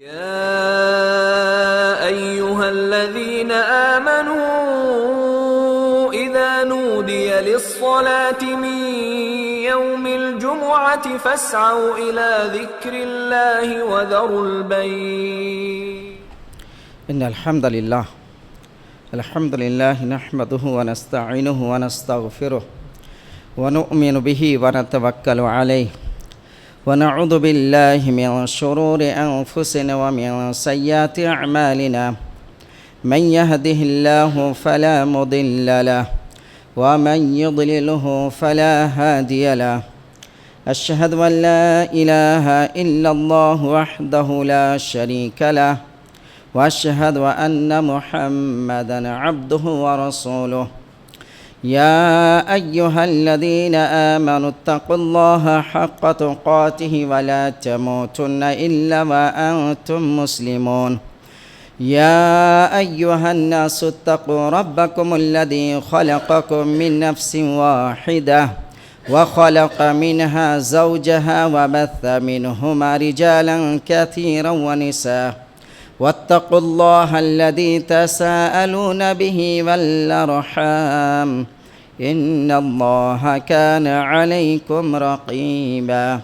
يا أيها الذين آمنوا إذا نودي للصلاة من يوم الجمعة فاسعوا إلى ذكر الله وذروا البيع. إن الحمد لله نحمده ونستعينه ونستغفره ونؤمن به ونتوكل عليه ونعوذ بالله من شرور أنفسنا ومن سيئات أعمالنا. من يهده الله فلا مضل له ومن يضلله فلا هادي له. أشهد أن لا إله إلا الله وحده لا شريك له وأشهد أن محمدًا عبده ورسوله. يا أيها الذين آمنوا اتقوا الله حق تقاته ولا تموتن إلا وأنتم مسلمون. يا أيها الناس اتقوا ربكم الذي خلقكم من نفس واحدة وخلق منها زوجها وبث منهما رجالا كثيرا ونساء. واتقوا الله الذي تساءلون به والأرحام إن الله كان عليكم رقيبا.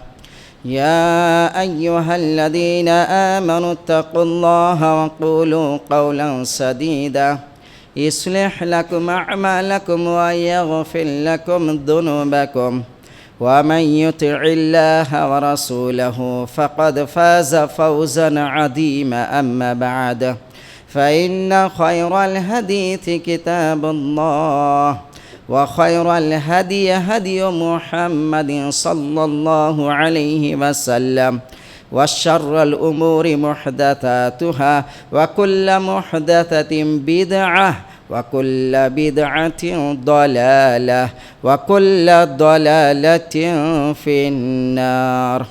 يا أيها الذين آمنوا اتقوا الله وقولوا قولا سديدا يصلح لكم أعمالكم ويغفر لكم ذنوبكم ومن يطع الله ورسوله فقد فاز فوزا عظيما. أما بعد فإن خير الحديث كتاب الله وخير الهدي هدي محمد صلى الله عليه وسلم وشر الأمور محدثاتها وكل محدثة بدعة وكل بدعة ضلالة وكل ضلالة في النار.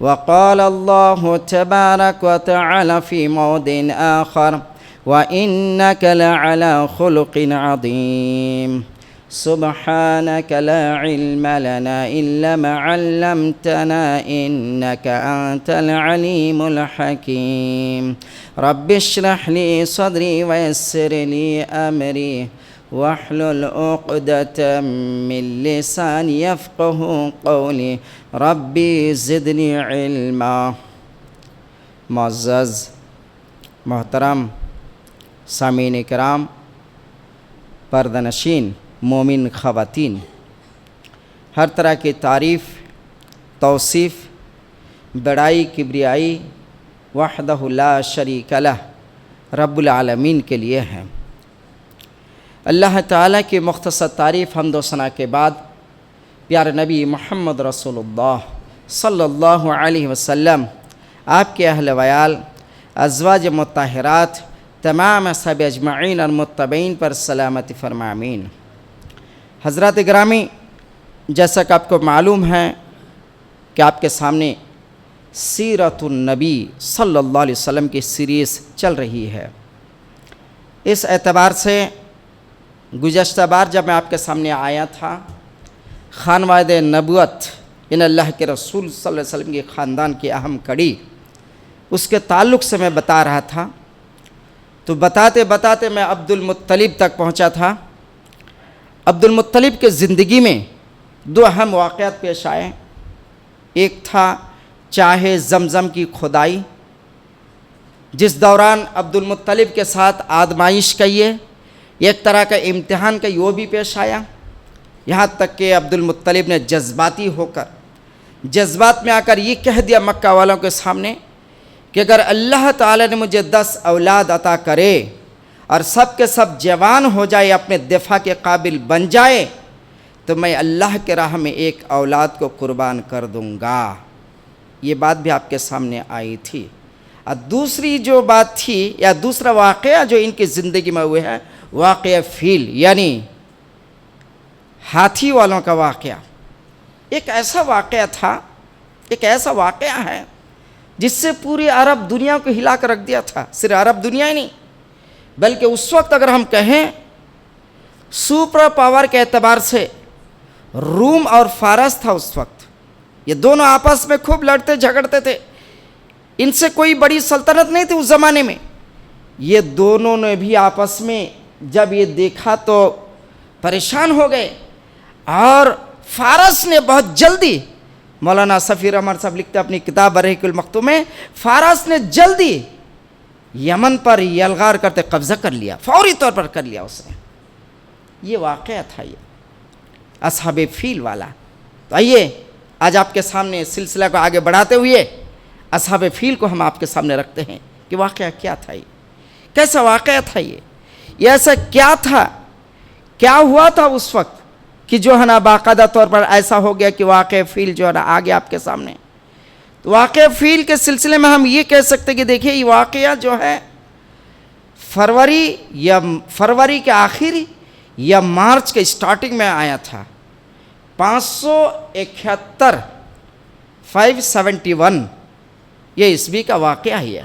وقال الله تبارك وتعالى في موضع آخر وإنك لعلى خلق عظيم. سبحانك لا علم لنا إلا ما علمتنا إنك أنت العليم الحكيم. رب اشرح لي صدري ويسر لي أمري واحلل عقدة من لساني يفقه قولي. ربي زدني علما. معزز محترم سامعین کرام، پردہ نشین مومن خواتین، ہر طرح کی تعریف، توصیف، بڑائی، کبریائی وحدہ لا شریک لہ رب العالمین کے لیے ہیں۔ اللہ تعالیٰ کی مختصر تعریف حمد و ثنا کے بعد پیارے نبی محمد رسول اللہ صلی اللہ علیہ وسلم، آپ کے اہل ویال، ازواج مطہرات، تمام اصحاب اجمعین اور متبعین پر سلامتی فرما آمین۔ حضرات گرامی، جیسا کہ آپ کو معلوم ہے کہ آپ کے سامنے سیرت النبی صلی اللہ علیہ وسلم کی سیریز چل رہی ہے۔ اس اعتبار سے گزشتہ بار جب میں آپ کے سامنے آیا تھا، خانواد نبوت یعنی اللہ کے رسول صلی اللہ علیہ وسلم کے خاندان کی اہم کڑی، اس کے تعلق سے میں بتا رہا تھا، تو بتاتے بتاتے میں عبد المطلب تک پہنچا تھا۔ عبد المطلب کے زندگی میں دو اہم واقعات پیش آئے۔ ایک تھا چاہے زمزم کی کھدائی، جس دوران عبد المطلب کے ساتھ آزمائش کیے، ایک طرح کا امتحان کا وہ بھی پیش آیا، یہاں تک کہ عبد المطلب نے جذباتی ہو کر، جذبات میں آ کر یہ کہہ دیا مکہ والوں کے سامنے کہ اگر اللہ تعالیٰ نے مجھے 10 اولاد عطا کرے اور سب کے سب جوان ہو جائے، اپنے دفاع کے قابل بن جائے، تو میں اللہ کے راہ میں ایک اولاد کو قربان کر دوں گا۔ یہ بات بھی آپ کے سامنے آئی تھی۔ اور دوسری جو بات تھی یا دوسرا واقعہ جو ان کی زندگی میں ہوئے ہے، واقعہ فیل یعنی ہاتھی والوں کا واقعہ۔ ایک ایسا واقعہ تھا، ایک ایسا واقعہ ہے جس سے پوری عرب دنیا کو ہلا کر رکھ دیا تھا۔ صرف عرب دنیا ہی نہیں، بلکہ اس وقت اگر ہم کہیں سپر پاور کے اعتبار سے روم اور فارس تھا اس وقت، یہ دونوں آپس میں خوب لڑتے جھگڑتے تھے۔ ان سے کوئی بڑی سلطنت نہیں تھی اس زمانے میں. یہ دونوں نے بھی آپس میں جب یہ دیکھا تو پریشان ہو گئے, اور فارس نے بہت جلدی, مولانا صفی رحمان صاحب لکھتے اپنی کتاب برحق المختوم میں, فارس نے جلدی یمن پر یلغار کرتے قبضہ کر لیا, فوری طور پر کر لیا اس نے. یہ واقعہ تھا یہ اصحاب فیل والا. تو آئیے آج آپ کے سامنے سلسلہ کو آگے بڑھاتے ہوئے اصحاب فیل کو ہم آپ کے سامنے رکھتے ہیں کہ واقعہ کیا تھا, یہ کیسا واقعہ تھا, یہ ایسا کیا تھا, کیا ہوا تھا اس وقت کہ جو ہے نا باقاعدہ طور پر ایسا ہو گیا کہ واقعہ فیل جو ہے نا آگے آپ کے سامنے. تو واقعہ فیل کے سلسلے میں ہم یہ کہہ سکتے کہ دیکھیے یہ واقعہ جو ہے فروری کے آخری یا مارچ کے سٹارٹنگ میں آیا تھا. 571 571 یہ عیسوی کا واقعہ ہے.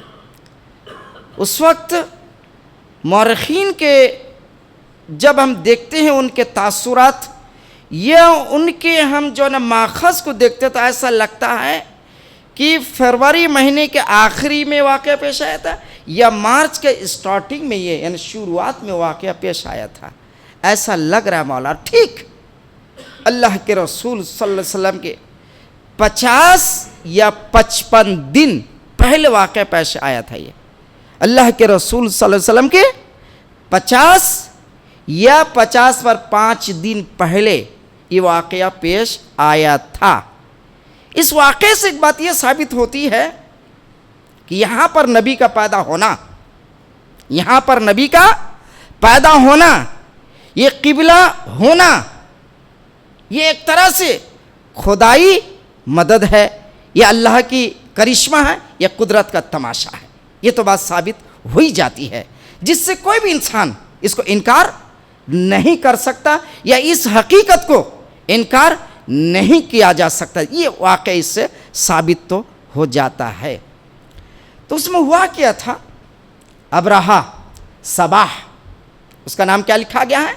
اس وقت مورخین کے جب ہم دیکھتے ہیں ان کے تاثرات یا ان کے ہم جو نا ماخذ کو دیکھتے تو ایسا لگتا ہے کہ فروری مہینے کے آخری میں واقعہ پیش آیا تھا یا مارچ کے سٹارٹنگ میں, یہ یعنی شروعات میں واقعہ پیش آیا تھا, ایسا لگ رہا ہے مولا. ٹھیک اللہ کے رسول صلی اللہ علیہ وسلم کے 50 یا 55 دن پہلے واقعہ پیش آیا تھا. یہ اللہ کے رسول صلی اللہ علیہ وسلم کے 50 یا 50 پر 5 دن پہلے یہ واقعہ پیش آیا تھا. اس واقعے سے ایک بات یہ ثابت ہوتی ہے کہ یہاں پر نبی کا پیدا ہونا, یہاں پر نبی کا پیدا ہونا, یہ قبلہ ہونا, یہ ایک طرح سے خدائی مدد ہے, یہ اللہ کی کرشمہ ہے, یہ قدرت کا تماشا ہے. یہ تو بات ثابت ہوئی جاتی ہے جس سے کوئی بھی انسان اس کو انکار نہیں کر سکتا یا اس حقیقت کو انکار نہیں کیا جا سکتا. یہ واقعہ اس سے ثابت تو ہو جاتا ہے. تو اس میں ہوا کیا تھا, ابرہہ صباح, اس کا نام کیا لکھا گیا ہے,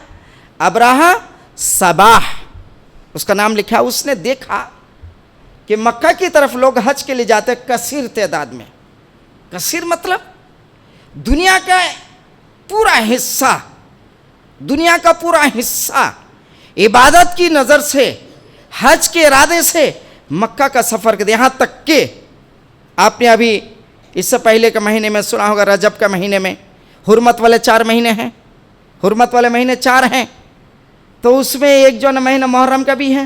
ابرہہ صباح اس کا نام لکھا. اس نے دیکھا کہ مکہ کی طرف لوگ حج کے لیے جاتے کثیر تعداد میں. کثیر مطلب دنیا کا پورا حصہ, دنیا کا پورا حصہ عبادت کی نظر سے حج کے ارادے سے مکہ کا سفر کرتے. یہاں تک کہ آپ نے ابھی اس سے پہلے کے مہینے میں سنا ہوگا, رجب کے مہینے میں حرمت والے 4 مہینے ہیں, حرمت والے مہینے 4 ہیں. تو اس میں ایک جو مہینہ محرم کا بھی ہے,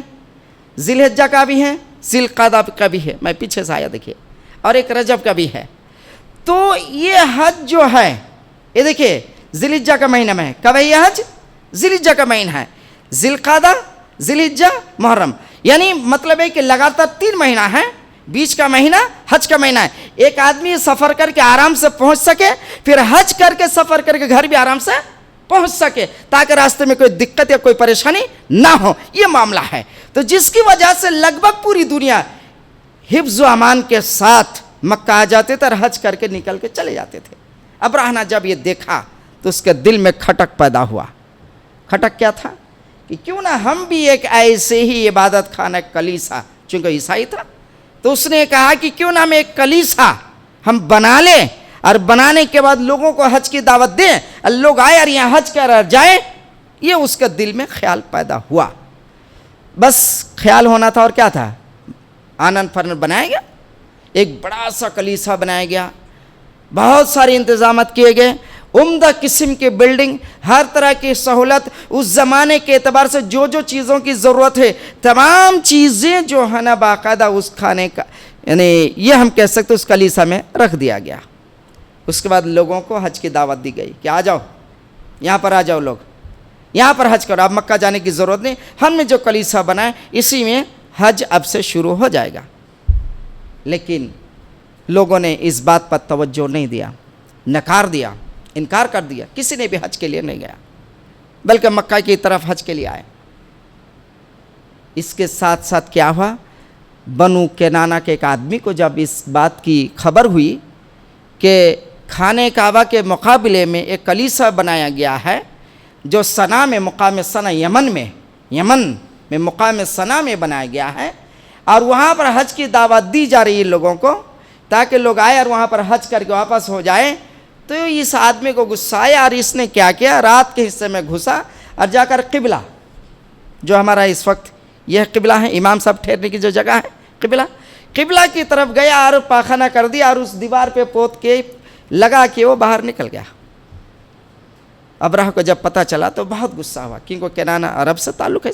ذی الحجہ کا بھی ہے, ذی القعدہ کا بھی ہے, میں پیچھے سے آیا دیکھیے, اور ایک رجب کا بھی ہے. تو یہ حج جو ہے یہ دیکھیے ذی الحجہ کا مہینہ میں ہے. کب ہے یہ حج؟ ذی الحجہ کا مہینہ ہے. ذی القعدہ, ذی الحجہ, محرم, یعنی مطلب ہے کہ لگاتار 3 مہینہ ہیں, بیچ کا مہینہ حج کا مہینہ ہے. ایک آدمی سفر کر کے آرام سے پہنچ سکے, پھر حج کر کے سفر کر کے گھر بھی آرام سے پہنچ سکے, تاکہ راستے میں کوئی دقت یا کوئی پریشانی نہ ہو. یہ معاملہ ہے. تو جس کی وجہ سے لگ بھگ پوری دنیا حفظ و امان کے ساتھ مکہ آ جاتے تھے اور حج کر کے نکل کے چلے جاتے تھے. ابرہہ نے جب یہ دیکھا تو اس کے دل میں کھٹک پیدا ہوا. کھٹک کیا تھا کہ کیوں نہ ہم بھی ایک ایسے ہی عبادت خانہ کلیسا, چونکہ عیسائی تھا تو اس نے کہا کہ کیوں نہ ہم ایک کلیسا ہم بنا لیں, اور بنانے کے بعد لوگوں کو حج کی دعوت دیں, اور لوگ آئے اور یہاں حج کر جائیں. یہ اس کے دل میں خیال پیدا ہوا. بس خیال ہونا تھا, اور کیا تھا, آنن فرن بنایا گیا, ایک بڑا سا کلیسا بنایا گیا, بہت سارے انتظامات کیے گئے, عمدہ قسم کی بلڈنگ, ہر طرح کی سہولت, اس زمانے کے اعتبار سے جو جو چیزوں کی ضرورت ہے تمام چیزیں جو ہے نا باقاعدہ اس کھانے کا, یعنی یہ ہم کہہ سکتے اس کلیسا میں رکھ دیا گیا. اس کے بعد لوگوں کو حج کی دعوت دی گئی کہ آ جاؤ, یہاں پر آ جاؤ, لوگ یہاں پر حج کرو, اب مکہ جانے کی ضرورت نہیں, ہم نے جو کلیسا بنائے اسی میں حج اب سے شروع ہو جائے گا. لیکن لوگوں نے اس بات پر توجہ نہیں دیا, نکار دیا, انکار کر دیا. کسی نے بھی حج کے لیے نہیں گیا, بلکہ مکہ کی طرف حج کے لیے آئے. اس کے ساتھ ساتھ کیا ہوا, بنو کنانہ کے ایک آدمی کو جب اس بات کی خبر ہوئی کہ خانہ کعبہ کے مقابلے میں ایک کلیسا بنایا گیا ہے جو صنعاء میں, مقام صنعاء یمن میں مقام صنعاء میں بنایا گیا ہے, اور وہاں پر حج کی دعوت دی جا رہی ہے لوگوں کو, تاکہ لوگ آئے اور وہاں پر حج کر کے واپس ہو جائیں. تو اس آدمی کو غصہ آیا اور اس نے کیا کیا, رات کے حصے میں گھسا اور جا کر قبلہ, جو ہمارا اس وقت یہ قبلہ ہے, امام صاحب ٹھہرنے کی جو جگہ ہے قبلہ کی طرف گیا اور پاخانہ کر دیا اور اس دیوار پہ پوت کے لگا کہ وہ باہر نکل گیا. ابرہہ کو جب پتہ چلا تو بہت غصہ ہوا, کیونکہ کنانہ عرب سے تعلق ہے,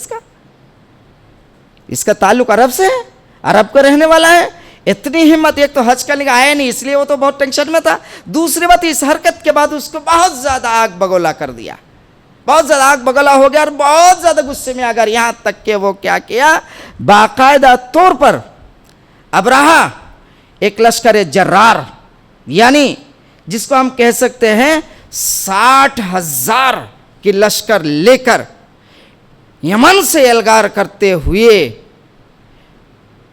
اس کا تعلق عرب سے ہے, عرب کا رہنے والا ہے. اتنی ہمت, ایک تو حج کرنے کا آیا نہیں اس لیے وہ تو بہت ٹینشن میں تھا, دوسری بات اس حرکت کے بعد اس کو بہت زیادہ آگ بگولا کر دیا, بہت زیادہ آگ بگولا ہو گیا اور بہت زیادہ غصے میں آ گیا. یہاں تک کہ وہ کیا باقاعدہ طور پر ابرہہ ایک لشکر جرار, یعنی جس کو ہم کہہ سکتے ہیں 60,000 کی لشکر لے کر یمن سے الغار کرتے ہوئے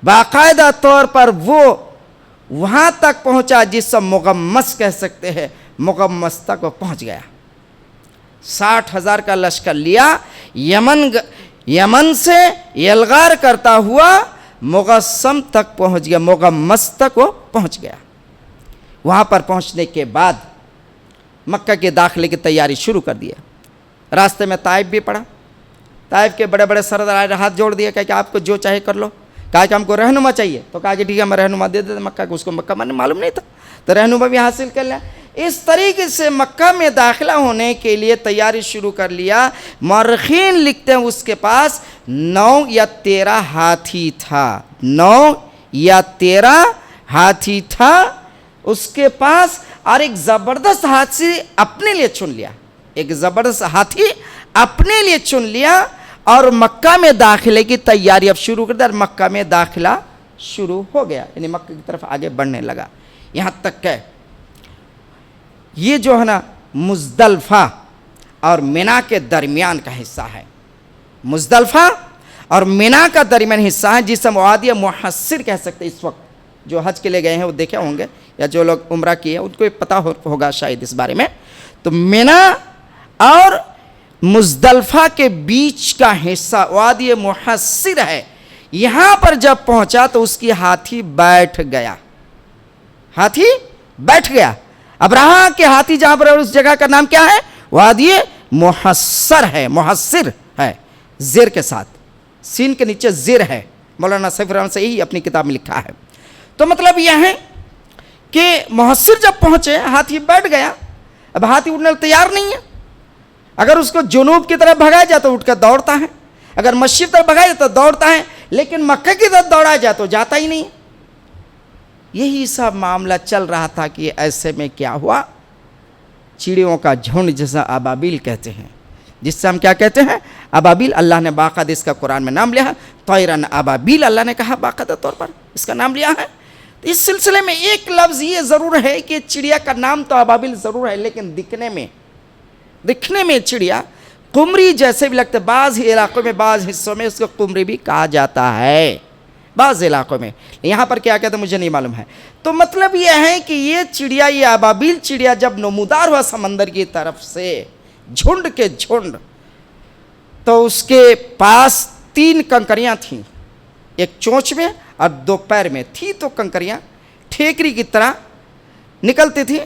باقاعدہ طور پر وہ وہاں تک پہنچا جس سے مغمس کہہ سکتے ہیں, مغمس تک وہ پہنچ گیا. 60,000 کا لشکر لیا, یمن سے الغار کرتا ہوا مغسم تک پہنچ گیا, مغمس تک وہ پہنچ گیا. وہاں پر پہنچنے کے بعد مکہ کے داخلے کی تیاری شروع کر دیا. راستے میں طائف بھی پڑا, طائف کے بڑے بڑے سردار ہاتھ جوڑ دیا کہ آپ کو جو چاہے کر لو. کہا کہ ہم کو رہنما چاہیے, تو کہا کہ ٹھیک ہے میں رہنما دے دیتا مکہ کو. اس کو مکہ میں معلوم نہیں تھا تو رہنما بھی حاصل کر لیا. اس طریقے سے مکہ میں داخلہ ہونے کے لیے تیاری شروع کر لیا. مورخین لکھتے ہیں اس کے پاس 9 یا 13 ہاتھی تھا, 9 یا 13 ہاتھی تھا اس کے پاس, اور ایک زبردست ہاتھی اپنے لیے چن لیا, ایک زبردست ہاتھی اپنے لیے چن لیا اور مکہ میں داخلے کی تیاری اب شروع کر دی. اور مکہ میں داخلہ شروع ہو گیا, یعنی مکہ کی طرف آگے بڑھنے لگا. یہاں تک کہ یہ جو ہے نا مزدلفہ اور منا کے درمیان کا حصہ ہے, مزدلفہ اور منا کا درمیان حصہ ہے جسے وادی محصر کہہ سکتے. اس وقت جو حج کے لیے گئے ہیں وہ دیکھے ہوں گے, یا جو لوگ عمرہ کیے ہیں ان کو پتہ ہوگا شاید اس بارے میں. تو منا اور مزدلفہ کے بیچ کا حصہ وادی محصر ہے. یہاں پر جب پہنچا تو اس کی ہاتھی بیٹھ گیا, ہاتھی بیٹھ گیا. ابرہہ کے ہاتھی جہاں پر اس جگہ کا نام کیا ہے, وادی محصر ہے, محصر ہے زیر کے ساتھ, سین کے نیچے زیر ہے. مولانا سیف الرحمن سے یہی اپنی کتاب میں لکھا ہے. تو مطلب یہ ہے کہ محصر جب پہنچے ہاتھی بیٹھ گیا. اب ہاتھی اٹھنے تیار نہیں ہے, اگر اس کو جنوب کی طرف بھگایا جائے تو اٹھ کر دوڑتا ہے, اگر مشرق طرف بھگایا جائے تو دوڑتا ہے, لیکن مکہ کی طرف دوڑا جائے تو جاتا ہی نہیں. یہی سب معاملہ چل رہا تھا کہ ایسے میں کیا ہوا, چڑیوں کا جھنڈ جیسا ابابیل کہتے ہیں, جس سے ہم کیا کہتے ہیں ابابیل. اللہ نے باقاعدہ اس کا قرآن میں نام لیا ہے, طیرن ابابیل, اللہ نے کہا باقاعدہ طور پر اس کا نام لیا ہے. اس سلسلے میں ایک لفظ یہ ضرور ہے کہ چڑیا کا نام تو ابابیل ضرور ہے, لیکن دکھنے میں چڑیا قمری جیسے بھی لگتے. بعض علاقوں میں بعض حصوں میں اس کو قمری بھی کہا جاتا ہے, بعض علاقوں میں. یہاں پر کیا کہتے ہیں مجھے نہیں معلوم ہے. تو مطلب یہ ہے کہ یہ چڑیا, یہ ابابیل چڑیا جب نمودار ہوا سمندر کی طرف سے جھنڈ کے جھنڈ, تو اس کے پاس 3 کنکریاں تھیں, ایک چونچ میں اور 2 پیر میں تھی. تو کنکریاں ٹھیکری کی طرح نکلتی تھی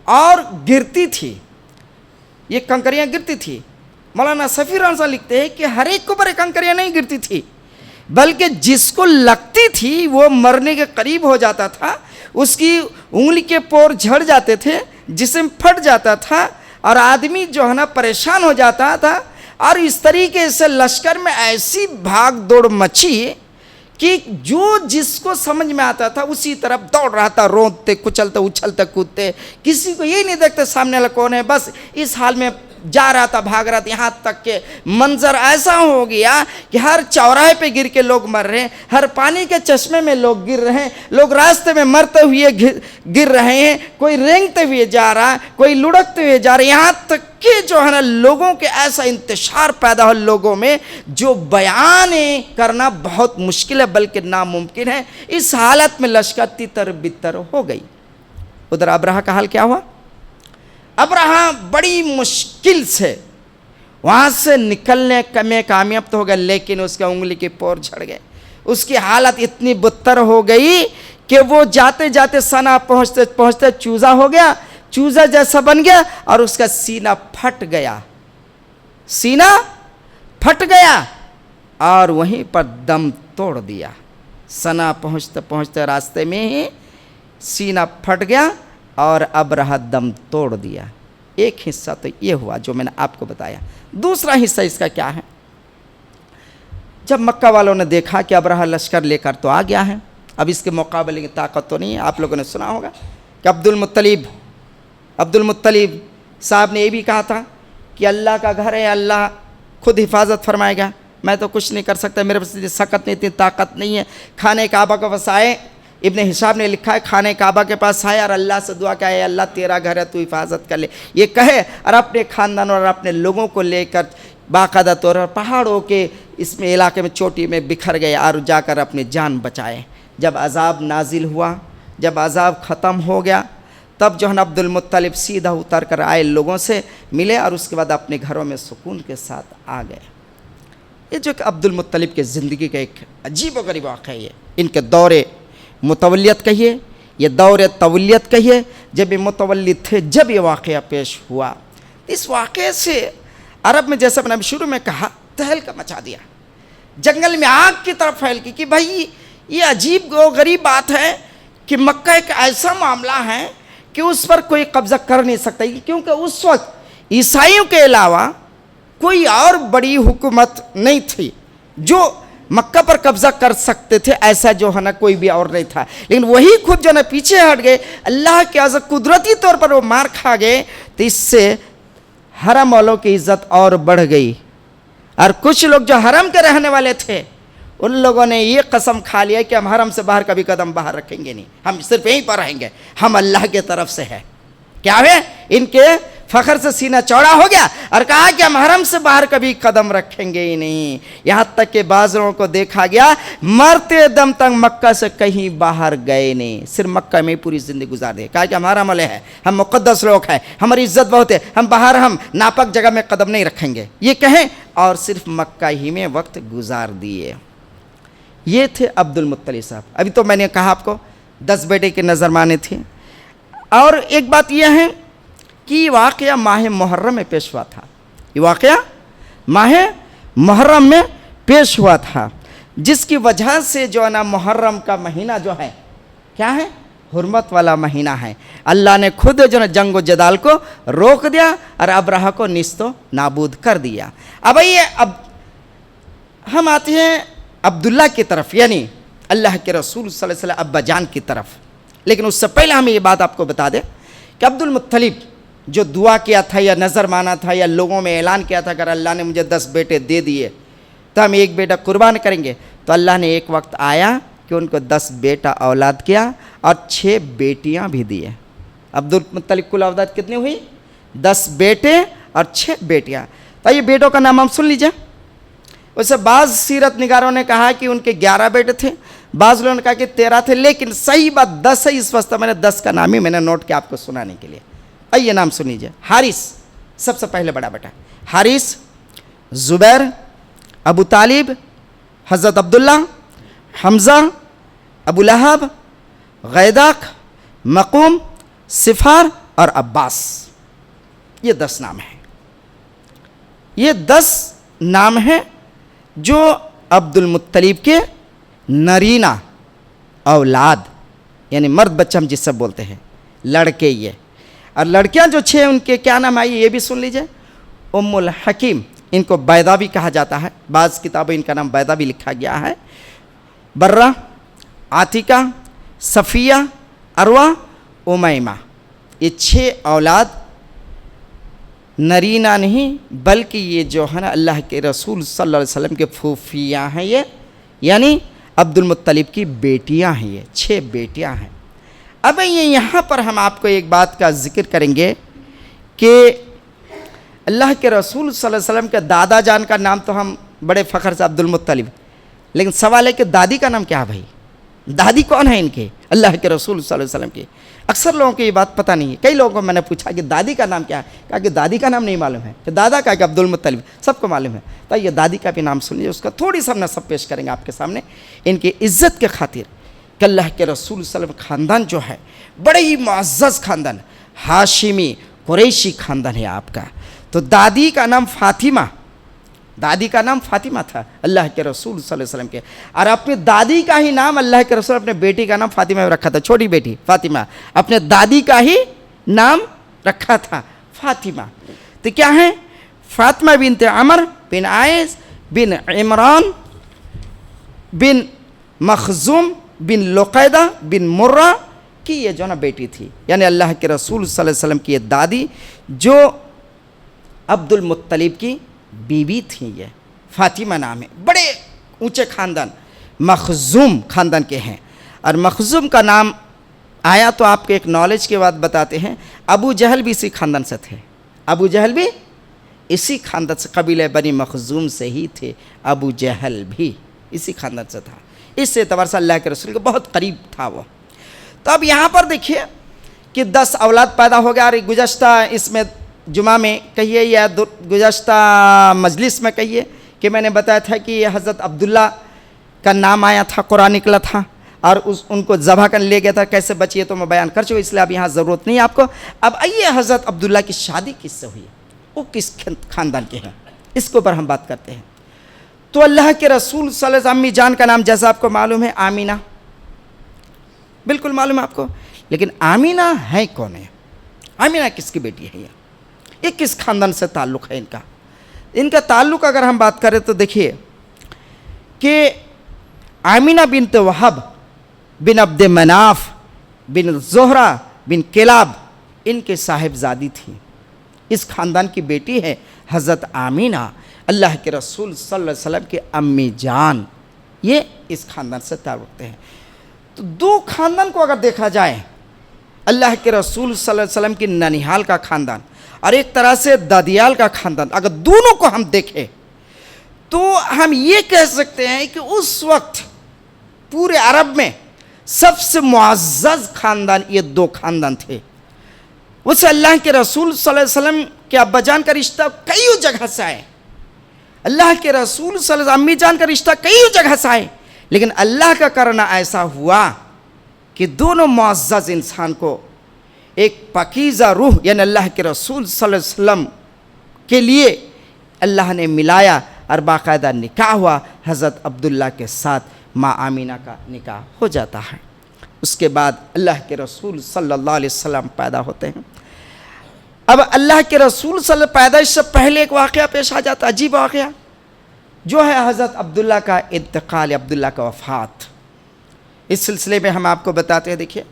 اور گرتی تھی, یہ کنکریاں گرتی تھی. مولانا صفی الرحمن لکھتے ہیں کہ ہر ایک کو پر کنکریاں نہیں گرتی تھی, بلکہ جس کو لگتی تھی وہ مرنے کے قریب ہو جاتا تھا, اس کی انگلی کے پور جھڑ جاتے تھے, جسم پھٹ جاتا تھا اور آدمی جو ہے نا پریشان ہو جاتا تھا. اور اس طریقے سے لشکر میں ایسی بھاگ دوڑ مچی کہ جو جس کو سمجھ میں آتا تھا اسی طرف دوڑ رہا تھا, روندتے کچلتے اچھلتے کودتے, کسی کو یہ نہیں دیکھتے سامنے والا کون ہے, بس اس حال میں جا رہا تھا, بھاگ رہا تھا. یہاں تک کہ منظر ایسا ہو گیا کہ ہر چوراہے پہ گر کے لوگ مر رہے ہیں, ہر پانی کے چشمے میں لوگ گر رہے ہیں, لوگ راستے میں مرتے ہوئے گر رہے ہیں, کوئی رینگتے ہوئے جا رہا, کوئی لڑکتے ہوئے جا رہا. یہاں تک کہ جو ہے نا لوگوں کے ایسا انتشار پیدا ہو لوگوں میں جو بیان کرنا بہت مشکل ہے بلکہ ناممکن ہے. اس حالت میں لشکر تتر بتر ہو گئی. ادھر ابرہہ کا حال کیا ہوا, ابرہہ بڑی مشکل سے وہاں سے نکلنے میں کامیاب تو ہو گیا, لیکن اس کے انگلی کے پور جھڑ گئے. اس کی حالت اتنی بدتر ہو گئی کہ وہ جاتے جاتے سنا پہنچتے پہنچتے چوزا ہو گیا، چوزا جیسا بن گیا اور اس کا سینہ پھٹ گیا، سینہ پھٹ گیا اور وہیں پر دم توڑ دیا۔ سنا پہنچتے پہنچتے راستے میں ہی سینہ پھٹ گیا اور ابرہہ دم توڑ دیا۔ ایک حصہ تو یہ ہوا جو میں نے آپ کو بتایا۔ دوسرا حصہ اس کا کیا ہے؟ جب مکہ والوں نے دیکھا کہ ابرہہ لشکر لے کر تو آ گیا ہے، اب اس کے مقابلے کی طاقت تو نہیں ہے۔ آپ لوگوں نے سنا ہوگا کہ عبد المطلب صاحب نے یہ بھی کہا تھا کہ اللہ کا گھر ہے، اللہ خود حفاظت فرمائے گا، میں تو کچھ نہیں کر سکتا، میرے پاس اتنی سخت نہیں، اتنی طاقت نہیں ہے۔ خانہ کعبہ کے پاس آئے، ابن ہشام نے لکھا ہے خانہ کعبہ کے پاس آئے اور اللہ سے دعا کیا ہے، اللہ تیرا گھر ہے تو حفاظت کر لے، یہ کہے اور اپنے خاندان اور اپنے لوگوں کو لے کر باقاعدہ طور پر پہاڑوں کے اس میں علاقے میں چوٹی میں بکھر گئے اور جا کر اپنی جان بچائے۔ جب عذاب نازل ہوا، جب عذاب ختم ہو گیا، تب جو ہے عبد المطلب سیدھا اتر کر آئے، لوگوں سے ملے اور اس کے بعد اپنے گھروں میں سکون کے ساتھ آ گئے۔ یہ جو کہ عبد المطلب کے زندگی کا ایک عجیب و غریب واقعہ ہے، ان کے دور متولیت کہیے، یہ دور تولیت کہیے، جب یہ متولد تھے جب یہ واقعہ پیش ہوا۔ اس واقعے سے عرب میں جیسا میں نے شروع میں کہا تہلکہ مچا دیا، جنگل میں آگ کی طرف پھیل گئی کہ بھائی یہ عجیب و غریب بات ہے کہ مکہ ایک ایسا معاملہ ہے کہ اس پر کوئی قبضہ کر نہیں سکتا، کیونکہ اس وقت عیسائیوں کے علاوہ کوئی اور بڑی حکومت نہیں تھی جو مکہ پر قبضہ کر سکتے تھے، ایسا جو ہے نا کوئی بھی اور نہیں تھا۔ لیکن وہی خود جو ہے نا پیچھے ہٹ گئے، اللہ کے عزت قدرتی طور پر وہ مار کھا گئے، تو اس سے حرم والوں کی عزت اور بڑھ گئی۔ اور کچھ لوگ جو حرم کے رہنے والے تھے ان لوگوں نے یہ قسم کھا لیا کہ ہم حرم سے باہر کبھی قدم باہر رکھیں گے نہیں، ہم صرف یہیں پر رہیں گے، ہم اللہ کے طرف سے ہے۔ کیا ہے؟ ان کے فخر سے سینہ چوڑا ہو گیا اور کہا کہ ہم حرم سے باہر کبھی قدم رکھیں گے ہی نہیں۔ یہاں تک کہ بعض لوگوں کو دیکھا گیا مرتے دم تک مکہ سے کہیں باہر گئے نہیں، صرف مکہ میں پوری زندگی گزار دی۔ کہا کہ ہمارا عمل ہے، ہم مقدس لوگ ہیں، ہماری عزت بہت ہے، ہم باہر ہم ناپاک جگہ میں قدم نہیں رکھیں گے، یہ کہیں اور صرف مکہ ہی میں وقت گزار دیے۔ یہ تھے عبد المطلب صاحب۔ ابھی تو میں نے کہا آپ کو 10 بیٹے کے نظر مانے تھے۔ اور ایک بات یہ ہے کہ یہ واقعہ ماہ محرم میں پیش ہوا تھا، یہ واقعہ ماہ محرم میں پیش ہوا تھا، جس کی وجہ سے جو ہے نا محرم کا مہینہ جو ہے کیا ہے؟ حرمت والا مہینہ ہے۔ اللہ نے خود جو ہے جنگ و جدال کو روک دیا اور ابرہہ کو نیست و نابود کر دیا۔ اب اب ہم آتے ہیں عبداللہ کی طرف، یعنی اللہ کے رسول صلی اللہ علیہ وسلم ابا جان کی طرف۔ لیکن اس سے پہلے ہمیں یہ بات آپ کو بتا دیں کہ عبد المطلب جو دعا کیا تھا یا نظر مانا تھا یا لوگوں میں اعلان کیا تھا، اگر اللہ نے مجھے 10 بیٹے دے دیے تو ہم ایک بیٹا قربان کریں گے، تو اللہ نے ایک وقت آیا کہ ان کو 10 بیٹا اولاد کیا اور 6 بیٹیاں بھی دیے۔ عبد المطلب کل اولاد کتنی ہوئی؟ 10 بیٹے اور 6 بیٹیاں۔ تو یہ بیٹوں کا نام ہم سن لیجئے۔ ویسے بعض سیرت نگاروں نے کہا کہ ان کے 11 بیٹے تھے، بعض لوگوں نے کہا کہ 13 تھے، لیکن صحیح بات 10 ہے، اس واسطے میں نے 10 کا نام ہی میں نے نوٹ کیا آپ کو سنانے کے لیے۔ آئیے نام سن لیجیے۔ حارث سب سے پہلے بڑا بیٹا، حارث، زبیر، ابو طالب، حضرت عبداللہ، حمزہ، ابو لہب، غیداق، مقوم، صفار اور عباس۔ یہ 10 نام ہیں، یہ 10 نام ہیں جو عبد المطلب کے نرینہ اولاد، یعنی مرد بچہ ہم جس سے بولتے ہیں، لڑکے یہ، اور لڑکیاں جو 6 ان کے کیا نام آئی یہ بھی سن لیجئے۔ ام الحکیم، ان کو بیضا بھی کہا جاتا ہے، بعض کتابوں ان کا نام بیضا بھی لکھا گیا ہے، برہ، عاتقہ، صفیہ، عروہ، امیمہ۔ یہ 6 اولاد نرینہ نہیں بلکہ یہ جو ہے نا اللہ کے رسول صلی اللہ علیہ وسلم کے پھوپھیاں ہیں، یہ یعنی عبد المطلب کی بیٹیاں ہیں، یہ 6 بیٹیاں ہیں۔ اب یہاں پر ہم آپ کو ایک بات کا ذکر کریں گے کہ اللہ کے رسول صلی اللہ علیہ وسلم کے دادا جان کا نام تو ہم بڑے فخر سے عبد المطلب، لیکن سوال ہے کہ دادی کا نام کیا ہے بھائی؟ دادی کون ہے ان کے؟ اللہ کے رسول صلی اللہ علیہ وسلم کی اکثر لوگوں کو یہ بات پتہ نہیں ہے. کئی لوگوں کو میں نے پوچھا کہ دادی کا نام کیا ہے, کہا کہ دادی کا نام نہیں معلوم ہے. کہ دادا کا کہ عبد المطلب, سب کو معلوم ہے. تو یہ دادی کا بھی نام سنیے, اس کا تھوڑی سا نسب پیش کریں گے آپ کے سامنے ان کی عزت کے خاطر کہ اللہ کے رسول صلی اللہ علیہ وسلم خاندان جو ہے بڑے ہی معزز خاندان, ہاشمی قریشی خاندان ہے آپ کا. تو دادی کا نام فاطمہ, دادی کا نام فاطمہ تھا اللہ کے رسول صلی اللہ علیہ وسلم کے, اور اپنی دادی کا ہی نام اللہ کے رسول اپنے بیٹی کا نام فاطمہ میں رکھا تھا. چھوٹی بیٹی فاطمہ, اپنے دادی کا ہی نام رکھا تھا فاطمہ. تو کیا ہے, فاطمہ بنت عمر بن عائس بن عمران بن مخزوم بن لقیدہ بن مرہ کی یہ جو نا بیٹی تھی. یعنی اللہ کے رسول صلی اللہ علیہ وسلم کی یہ دادی جو عبد المطلب کی بیوی تھی, یہ فاطمہ نام ہے. بڑے اونچے خاندان مخزوم خاندان کے ہیں. اور مخزوم کا نام آیا تو آپ کو ایک نالج کے بعد بتاتے ہیں, ابو جہل بھی اسی خاندان سے تھے. ابو جہل بھی اسی خاندان سے, قبیلہ بنی مخزوم سے ہی تھے. ابو جہل بھی اسی خاندان سے تھا. اس اعتبار سے اللہ کے رسول کے بہت قریب تھا وہ. تو اب یہاں پر دیکھیے کہ 10 اولاد پیدا ہو گیا. اور گزشتہ اس میں جمعہ میں کہیے یا گزشتہ مجلس میں کہیے کہ میں نے بتایا تھا کہ حضرت عبداللہ کا نام آیا تھا, قرآن نکلا تھا اور ان کو ذبح کر لے گیا تھا. کیسے بچیے تو میں بیان کر چکا, اس لیے اب یہاں ضرورت نہیں ہے آپ کو. اب آئیے حضرت عبداللہ کی شادی کس سے ہوئی, وہ کس خاندان کے ہیں, اس کے اوپر ہم بات کرتے ہیں. تو اللہ کے رسول صلی اللہ علیہ وسلم امی جان کا نام جیسا آپ کو معلوم ہے آمینہ, بالکل معلوم ہے آپ کو. لیکن آمینہ ہے کون ہے, آمینہ کس کی بیٹی ہے, یہ کس خاندان سے تعلق ہے ان کا تعلق اگر ہم بات کریں تو دیکھیے کہ آمینہ بنت وہب بن عبد مناف بن زہرہ بن کلاب ان کے صاحبزادی تھی. اس خاندان کی بیٹی ہے حضرت آمینہ, اللہ کے رسول صلی اللہ علیہ وسلم کے امی جان, یہ اس خاندان سے تعلق ہیں. تو 2 خاندان کو اگر دیکھا جائے, اللہ کے رسول صلی اللہ علیہ وسلم کی ننیحال کا خاندان اور ایک طرح سے دادیال کا خاندان, اگر دونوں کو ہم دیکھیں تو ہم یہ کہہ سکتے ہیں کہ اس وقت پورے عرب میں سب سے معزز خاندان یہ 2 خاندان تھے. اس اللہ کے رسول صلی اللہ علیہ وسلم کے ابا جان کا رشتہ کئی جگہ سے آئے, اللہ کے رسول صلی اللہ علیہ وسلم امی جان کا رشتہ کئی جگہ سے آئے, لیکن اللہ کا کرنا ایسا ہوا کہ دونوں معزز انسان کو ایک پاکیزہ روح یعنی اللہ کے رسول صلی اللہ علیہ وسلم کے لیے اللہ نے ملایا اور باقاعدہ نکاح ہوا. حضرت عبداللہ کے ساتھ ماں آمینہ کا نکاح ہو جاتا ہے. اس کے بعد اللہ کے رسول صلی اللہ علیہ وسلم پیدا ہوتے ہیں. اب اللہ کے رسول صلی اللہ علیہ وسلم پیدائش سے پہلے ایک واقعہ پیش آ جاتا ہے, عجیب واقعہ, جو ہے حضرت عبداللہ کا انتقال, عبداللہ کا وفات. اس سلسلے میں ہم آپ کو بتاتے ہیں, دیکھیے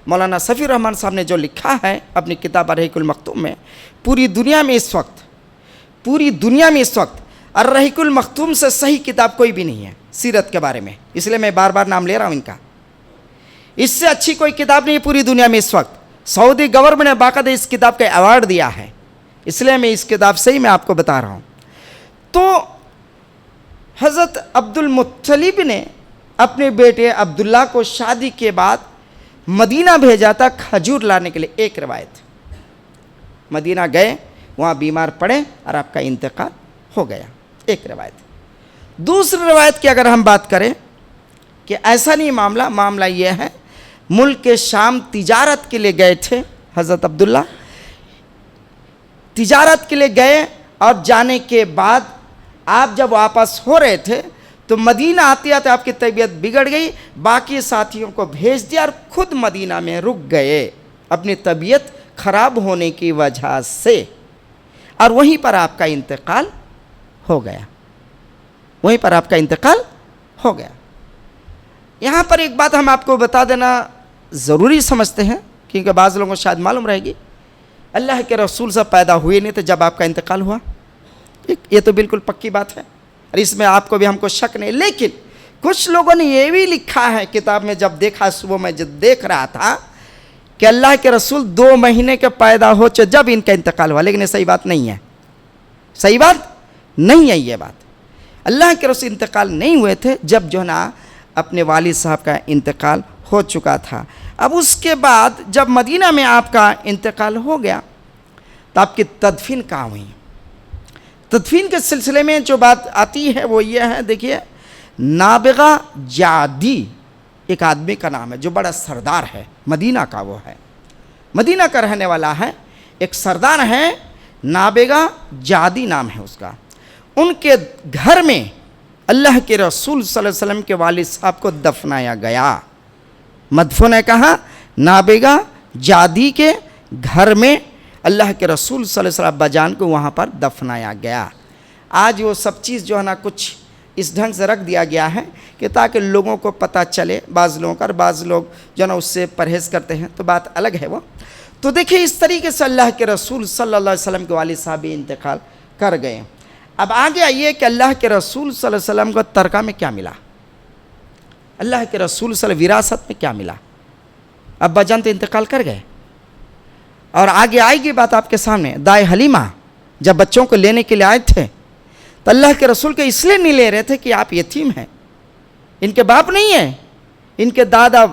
مولانا صفی الرحمن صاحب نے جو لکھا ہے اپنی کتاب الرحیق المختوم میں, پوری دنیا میں اس وقت الرحیق المختوم سے صحیح کتاب کوئی بھی نہیں ہے سیرت کے بارے میں, اس لیے میں بار بار نام لے رہا ہوں ان کا. اس سے اچھی کوئی کتاب نہیں ہے پوری دنیا میں اس وقت. سعودی گورنمنٹ نے باقاعدہ اس کتاب کا ایوارڈ دیا ہے, اس لیے میں اس کتاب سے ہی میں آپ کو بتا رہا ہوں. تو حضرت عبد المطلب نے اپنے بیٹے عبداللہ کو شادی کے بعد مدینہ بھیجا تھا کھجور لانے کے لیے. ایک روایت, مدینہ گئے, وہاں بیمار پڑے اور آپ کا انتقال ہو گیا, ایک روایت. دوسری روایت کی اگر ہم بات کریں کہ ایسا نہیں معاملہ یہ ہے, ملک شام تجارت کے لیے گئے تھے حضرت عبداللہ, تجارت کے لیے گئے اور جانے کے بعد آپ جب واپس ہو رہے تھے تو مدینہ آتے آتے آپ کی طبیعت بگڑ گئی, باقی ساتھیوں کو بھیج دیا اور خود مدینہ میں رک گئے اپنی طبیعت خراب ہونے کی وجہ سے, اور وہیں پر آپ کا انتقال ہو گیا. یہاں پر ایک بات ہم آپ کو بتا دینا ضروری سمجھتے ہیں کیونکہ بعض لوگوں کو شاید معلوم رہے گی, اللہ کے رسول سے پیدا ہوئے نہیں تھے جب آپ کا انتقال ہوا, یہ تو بالکل پکی بات ہے اور اس میں آپ کو بھی ہم کو شک نہیں. لیکن کچھ لوگوں نے یہ بھی لکھا ہے کتاب میں, جب دیکھا صبح میں جب دیکھ رہا تھا کہ اللہ کے رسول 2 مہینے کے پیدا ہو جب ان کا انتقال ہوا, لیکن یہ صحیح بات نہیں ہے, صحیح بات نہیں ہے. یہ بات اللہ کے رسول انتقال نہیں ہوئے تھے جب جو ہے نا اپنے والد صاحب کا انتقال ہو چکا تھا. اب اس کے بعد جب مدینہ میں آپ کا انتقال ہو گیا تو آپ کی تدفین کہاں ہوئی؟ تدفین کے سلسلے میں جو بات آتی ہے وہ یہ ہے، دیکھیے نابغہ جعدی ایک آدمی کا نام ہے جو بڑا سردار ہے، مدینہ کا وہ ہے، مدینہ کا رہنے والا ہے، ایک سردار ہے، نابغہ جعدی نام ہے اس کا۔ ان کے گھر میں اللہ کے رسول صلی اللہ علیہ وسلم کے والد صاحب کو دفنایا گیا۔ مدفون ہے کہاں؟ نابغہ جعدی کے گھر میں اللہ کے رسول صلی اللہ علیہ وسلم ابا جان کو وہاں پر دفنایا گیا۔ آج وہ سب چیز جو ہے نا کچھ اس ڈھنگ سے رکھ دیا گیا ہے کہ تاکہ لوگوں کو پتہ چلے، بعض لوگوں کا، اور بعض لوگ جو ہے نا اس سے پرہیز کرتے ہیں، تو بات الگ ہے وہ۔ تو دیکھیں اس طریقے سے اللہ کے رسول صلی اللہ علیہ وسلم کے والد صاحب انتقال کر گئے۔ اب آگے آئیے کہ اللہ کے رسول صلی اللہ علیہ وسلم کو ترکہ میں کیا ملا، اللہ کے رسول صلی اللہ علیہ وسلم وراثت میں کیا ملا؟ ابا جان تو انتقال کر گئے، اور آگے آئے گی بات آپ کے سامنے۔ دائے حلیمہ جب بچوں کو لینے کے لیے آئے تھے تو اللہ کے رسول کو اس لیے نہیں لے رہے تھے کہ آپ یتیم ہیں، ان کے باپ نہیں ہیں، ان کے دادا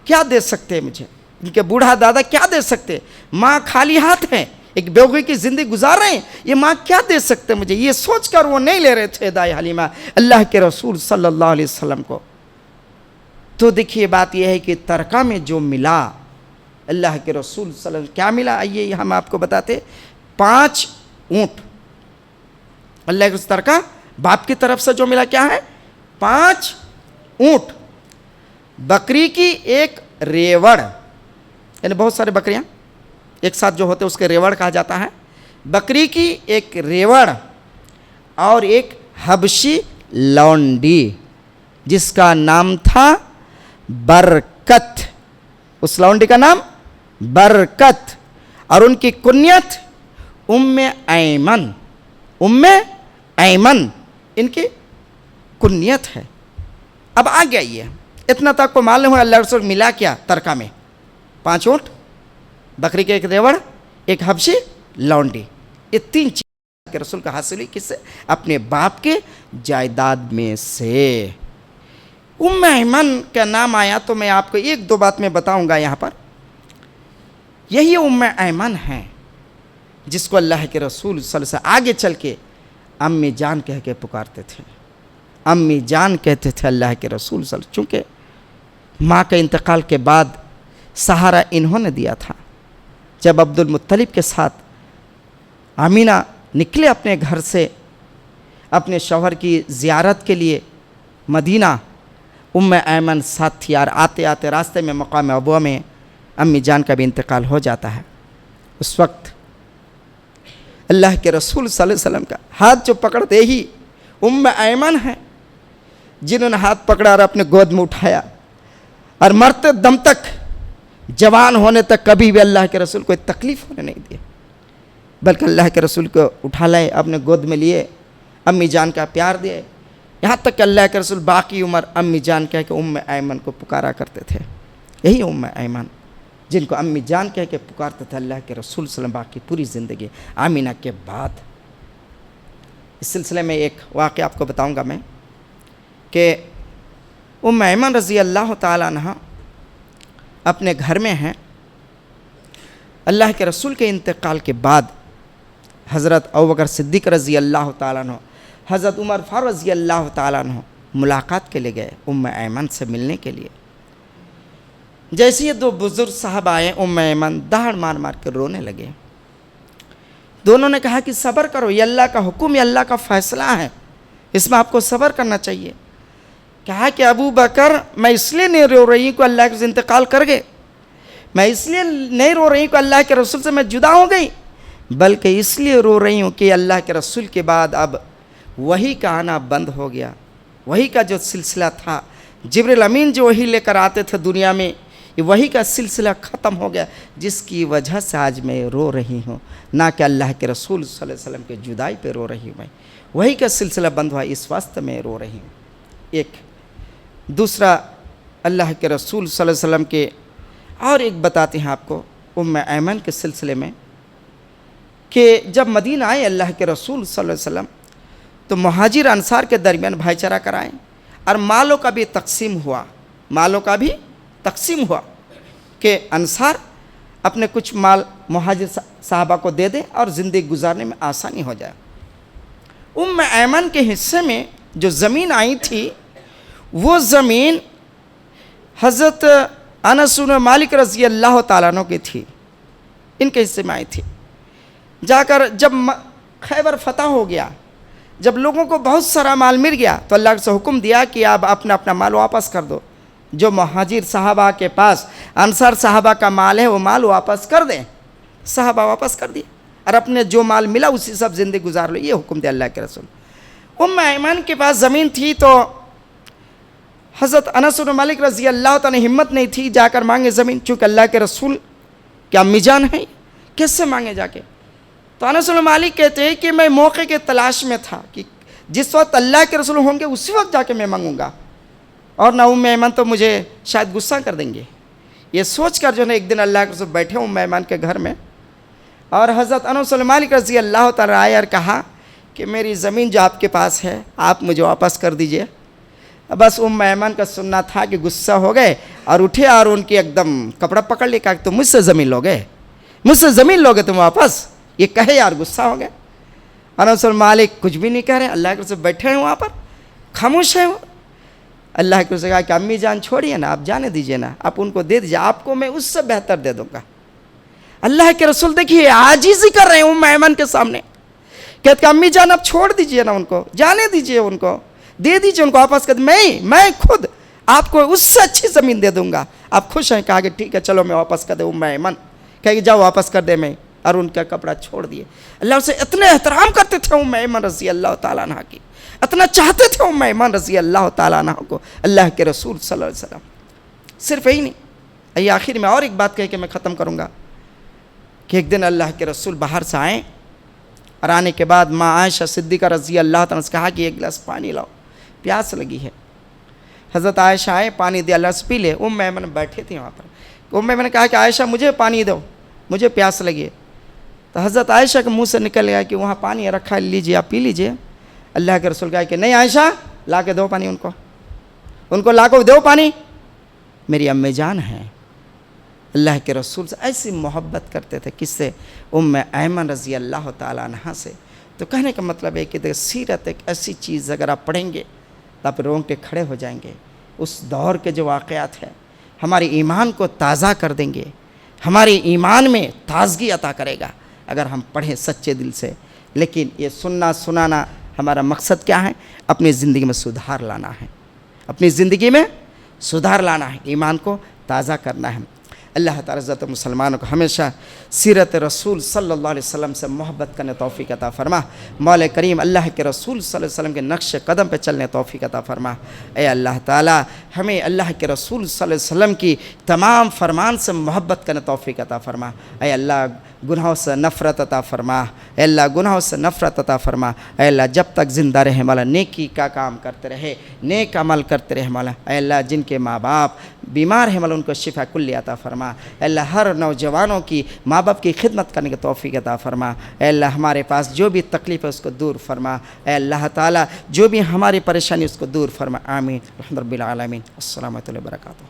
کیا دے سکتے مجھے، ان کے بوڑھا دادا کیا دے سکتے، ماں خالی ہاتھ ہیں، ایک بیوگی کی زندگی گزار رہے ہیں، یہ ماں کیا دے سکتے مجھے، یہ سوچ کر وہ نہیں لے رہے تھے دائے حلیمہ اللہ کے رسول صلی اللہ علیہ وسلم کو۔ تو دیکھیے بات یہ ہے کہ ترکہ میں جو ملا اللہ کے رسول صلی اللہ علیہ وسلم کیا ملا، آئیے ہم آپ کو بتاتے۔ 5 اونٹ اللہ کے ترکہ باپ کی طرف سے جو ملا کیا ہے؟ 5 اونٹ، بکری کی ایک ریوڑ، یعنی بہت سارے بکریاں ایک ساتھ جو ہوتے اس کے ریوڑ کہا جاتا ہے، بکری کی ایک ریوڑ اور ایک حبشی لونڈی جس کا نام تھا برکت، اس لونڈی کا نام برکت، اور ان کی کنیت ام ایمن، ام ایمن ان کی کنیت ہے۔ اب آگے آئیے، اتنا تک کو معلوم ہے اللہ رسول ملا کیا ترکہ میں؟ 5 اونٹ، بکری کے ایک ریوڑ، ایک حبشی لونڈی، یہ 3 چیز کے رسول کا حاصل ہوئی، کس سے؟ اپنے باپ کے جائیداد میں سے۔ ام ایمن کا نام آیا تو میں آپ کو 1-2 بات میں بتاؤں گا یہاں پر۔ یہی ام ایمن ہے جس کو اللہ کے رسول صلی اللہ علیہ وسلم آگے چل کے امی جان کہہ کے پکارتے تھے، امی جان کہتے تھے اللہ کے رسول صلی اللہ علیہ وسلم، چونکہ ماں کے انتقال کے بعد سہارا انہوں نے دیا تھا۔ جب عبد المطلب کے ساتھ آمینہ نکلے اپنے گھر سے اپنے شوہر کی زیارت کے لیے مدینہ، ام ایمن ساتھ تھی، اور آتے آتے راستے میں مقام ابوا میں امی جان کا بھی انتقال ہو جاتا ہے۔ اس وقت اللہ کے رسول صلی اللہ علیہ وسلم کا ہاتھ جو پکڑتے ہی ام ایمن ہے جنہوں نے ہاتھ پکڑا اور اپنے گود میں اٹھایا، اور مرتے دم تک، جوان ہونے تک کبھی بھی اللہ کے رسول کو کوئی تکلیف ہونے نہیں دی، بلکہ اللہ کے رسول کو اٹھا لائے، اپنے گود میں لیے، امی جان کا پیار دیے، یہاں تک کہ اللہ کے رسول باقی عمر امی جان کہہ کے ام ایمن کو پکارا کرتے تھے۔ یہی ام ایمن جن کو امی جان کہہ کے پکارتے تھے اللہ کے رسول صلی اللہ علیہ وسلم باقی پوری زندگی آمینہ کے بعد۔ اس سلسلے میں ایک واقعہ آپ کو بتاؤں گا میں کہ ام ایمن رضی اللہ تعالیٰ عنہ اپنے گھر میں ہیں، اللہ کے رسول کے انتقال کے بعد حضرت ابوبکر صدیق رضی اللہ تعالیٰ عنہ، حضرت عمر فاروق رضی اللہ تعالیٰ عنہ ملاقات کے لیے گئے ام ایمن سے ملنے کے لیے۔ جیسے یہ 2 بزرگ صاحب آئے، ام ایمن دہاڑ مار مار کے رونے لگے۔ دونوں نے کہا کہ صبر کرو، یہ اللہ کا حکم، یہ اللہ کا فیصلہ ہے، اس میں آپ کو صبر کرنا چاہیے۔ کہا کہ ابو بکر میں اس لیے نہیں رو رہی ہوں کہ اللہ کے انتقال کر گئے، میں اس لیے نہیں رو رہی ہوں کہ اللہ کے رسول سے میں جدا ہو گئی، بلکہ اس لیے رو رہی ہوں کہ اللہ کے رسول کے بعد اب وحی کا آنا بند ہو گیا، وحی کا جو سلسلہ تھا، جبریل امین جو وحی لے کر آتے تھے دنیا میں، یہ وحی کا سلسلہ ختم ہو گیا، جس کی وجہ سے آج میں رو رہی ہوں، نہ کہ اللہ کے رسول صلی اللہ علیہ وسلم کے جدائی پہ رو رہی ہوں، میں وحی کا سلسلہ بند ہوا اس واسطے میں رو رہی ہوں۔ ایک دوسرا اللہ کے رسول صلی اللہ علیہ وسلم کے اور ایک بتاتے ہیں آپ کو ام ایمن کے سلسلے میں کہ جب مدینہ آئے اللہ کے رسول صلی اللہ علیہ وسلم تو مہاجر انصار کے درمیان بھائی چارہ کرائیں، اور مالوں کا بھی تقسیم ہوا، مالوں کا بھی تقسیم ہوا۔ کہ انصار اپنے کچھ مال مہاجر صحابہ کو دے دیں اور زندگی گزارنے میں آسانی ہو جائے۔ ام ایمن کے حصے میں جو زمین آئی تھی وہ زمین حضرت انس بن مالک رضی اللہ تعالیٰ عنہ کی تھی، ان کے حصے میں آئی تھی۔ جا کر جب خیبر فتح ہو گیا، جب لوگوں کو بہت سارا مال مل گیا تو اللہ سے حکم دیا کہ آپ اپنا اپنا مال واپس کر دو۔ جو مہاجر صحابہ کے پاس انصار صحابہ کا مال ہے وہ مال واپس کر دیں۔ صحابہ واپس کر دیے اور اپنے جو مال ملا اسی سب زندگی گزار لو، یہ حکم دیا اللہ کے رسول۔ ام ایمن کے پاس زمین تھی تو حضرت انس بن مالک رضی اللہ تعالیٰ نے ہمت نہیں تھی جا کر مانگے زمین، چونکہ اللہ کے رسول کیا امی جان ہے، کس سے مانگے جا کے؟ تو انس بن مالک کہتے ہیں کہ میں موقع کے تلاش میں تھا کہ جس وقت اللہ کے رسول ہوں گے اسی وقت جا کے میں مانگوں گا، اور نہ ام ایمن تو مجھے شاید غصہ کر دیں گے۔ یہ سوچ کر جو ہے ایک دن اللہ کے رسول بیٹھے ام ایمن کے گھر میں، اور حضرت انس بن مالک رضی اللہ تعالیٰ آئے اور کہا کہ میری زمین جو آپ کے پاس ہے آپ مجھے واپس کر دیجئے۔ بس ام ایمن کا سننا تھا کہ غصہ ہو گئے اور اٹھے اور ان کی ایک دم کپڑا پکڑ لے، کہا کہ تم مجھ سے زمین لوگے، مجھ سے زمین لوگے تم واپس؟ یہ کہے یار غصہ ہو گئے۔ انس بن مالک کچھ بھی نہیں کہہ رہے، اللہ کے رسول بیٹھے ہیں وہاں پر خاموش ہیں وہ۔ اللہ کے رسول کہا کہ امی جان چھوڑیے نا، آپ جانے دیجئے نا، آپ ان کو دے دیجئے، آپ کو میں اس سے بہتر دے دوں گا۔ اللہ کے رسول دیکھیے عاجزی کر رہے ہیں ام ایمن کے سامنے، کہتے کہ امی جان آپ چھوڑ دیجئے نا، ان کو جانے دیجئے، ان کو دے دیجئے، ان کو واپس کر، میں خود آپ کو اس سے اچھی زمین دے دوں گا۔ آپ خوش ہیں؟ کہا کہ ٹھیک ہے چلو میں واپس کر دے۔ ام ایمن کہے کہ جاؤ واپس کر دے، میں، اور ان کا کپڑا چھوڑ دیے۔ اللہ اسے اتنے احترام کرتے تھے ام ایمن رضی اللہ تعالیٰ عنہ کی، اتنا چاہتے تھے ام ایمن رضی اللہ تعالیٰ عنہ کو اللہ کے رسول صلی اللہ علیہ وسلم۔ صرف یہی نہیں، یہ آخر میں اور ایک بات کہہ کے میں ختم کروں گا کہ ایک دن اللہ کے رسول باہر سے آئیں اور آنے کے بعد ماں عائشہ صدیقہ رضی اللہ تعالیٰ نے کہا کہ ایک گلاس پانی لاؤ، پیاس لگی ہے۔ حضرت عائشہ آئے، پانی دیا، اللہ سے پی لے۔ ام ایمن بیٹھے تھے وہاں پر، ام ایمن نے کہا کہ عائشہ مجھے پانی دو، مجھے پیاس لگی ہے۔ تو حضرت عائشہ کے منہ سے نکل گیا کہ وہاں پانی رکھا ہے، لیجیے آپ پی لیجیے۔ اللہ کے رسول کہا کہ نہیں عائشہ، لا کے دو پانی، ان کو لا کے دو پانی، میری امی جان ہیں۔ اللہ کے رسول سے ایسی محبت کرتے تھے، کس سے؟ ام ایمن رضی اللہ تعالیٰ عنہ سے۔ تو کہنے کا مطلب ہے کہ سیرت ایک ایسی چیز اگر آپ پڑھیں گے تو آپ رونگٹے کھڑے ہو جائیں گے۔ اس دور کے جو واقعات ہیں ہمارے ایمان کو تازہ کر دیں گے، ہمارے ایمان میں تازگی عطا کرے گا اگر ہم پڑھیں سچے دل سے۔ لیکن یہ سننا سنانا ہمارا مقصد کیا ہے؟ اپنی زندگی میں سدھار لانا ہے، اپنی زندگی میں سدھار لانا ہے، ایمان کو تازہ کرنا ہے۔ اللہ تعالیٰ حضرت مسلمانوں کو ہمیشہ سیرت رسول صلی اللہ علیہ وسلم سے محبت کرنے توفیق عطا فرما۔ مولا کریم اللہ کے رسول صلی اللہ علیہ وسلم کے نقش قدم پہ چلنے توفیق عطا فرما۔ اے اللہ تعالیٰ ہمیں اللہ کے رسول صلی اللہ علیہ وسلم کی تمام فرمان سے محبت کرنے توفیق عطا فرما۔ اے اللہ گناہوں سے نفرت عطا فرما، اے اللہ گناہوں سے نفرت عطا فرما۔ اے اللہ جب تک زندہ رہے مولا نیکی کا کام کرتے رہے، نیک عمل کرتے رہے مولا۔ اے اللہ جن کے ماں باپ بیمار ہیں مولا ان کو شفا کلی عطا فرما۔ اے اللہ ہر نوجوانوں کی ماں باپ کی خدمت کرنے کی توفیق عطا فرما۔ اے اللہ ہمارے پاس جو بھی تکلیف ہے اس کو دور فرما۔ اے اللہ تعالیٰ جو بھی ہماری پریشانی اس کو دور فرما۔ آمین رحمت رب العالمین۔ السلام علیکم و رحمۃ اللہ وبرکاتہ۔